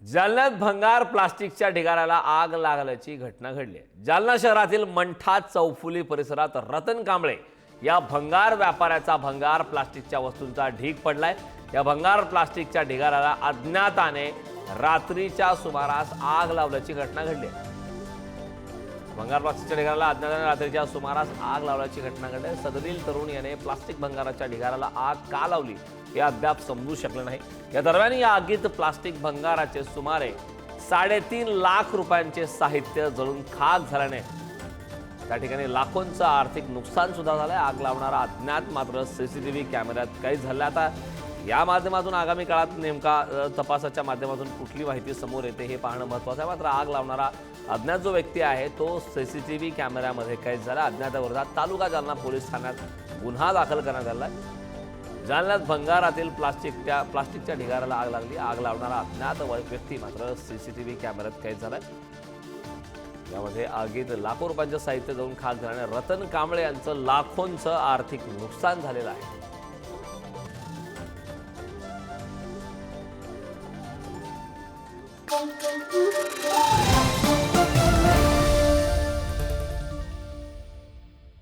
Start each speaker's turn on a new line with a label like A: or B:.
A: जालन्यात भंगार प्लास्टिकच्या ढिगाऱ्याला आग लागल्याची घटना घडली आहे। जालना शहरातील मंठा चौफुली परिसरात रतन कांबळे या भंगार व्यापाऱ्याचा भंगार प्लास्टिकच्या वस्तूंचा ढीग पडलाय। या भंगार प्लास्टिकच्या ढिगाऱ्याला अज्ञाताने रात्रीच्या सुमारास आग लावल्याची घटना घडली आहे। भंगार प्लास्टिकच्या ढिगाऱ्याला अज्ञाताने रात्रीच्या सुमारास आग लावल्याची घटना घडली आहे। सदरील तरुण याने प्लास्टिक भंगाराच्या ढिगाऱ्याला आग का लावली हे अद्याप समजू शकले नाही। या दरम्यान या आगीत प्लास्टिक भंगाराचे सुमारे 3.5 लाख रुपयांचे साहित्य जळून खाक झाल्याने त्या ठिकाणी लाखोंचं आर्थिक नुकसान सुद्धा झालंय। आग लावणारा अज्ञात मात्र सीसीटीव्ही कॅमेऱ्यात कैद झाला। आता या माध्यमातून आगामी काळात नेमका तपासाच्या माध्यमातून कुठली माहिती समोर येते हे पाहणं महत्त्वाचं आहे। मात्र आग लावणारा अज्ञात जो व्यक्ती आहे तो सीसीटीव्ही कॅमेऱ्यामध्ये कैद झाला। अज्ञाताविरोधात तालुका जालना पोलीस ठाण्यात गुन्हा दाखल करण्यात आला आहे। जालन्यात भंगारातील प्लास्टिकच्या ढिगाऱ्याला आग लागली। आग लावणारा अज्ञात व्यक्ती मात्र सीसीटीव्ही कॅमेऱ्यात कैद झालाय। यामध्ये आगीत लाखो रुपयांचं साहित्य जळून खाक झाल्याने रतन कांबळे यांचं लाखोंचं आर्थिक नुकसान झालेलं आहे।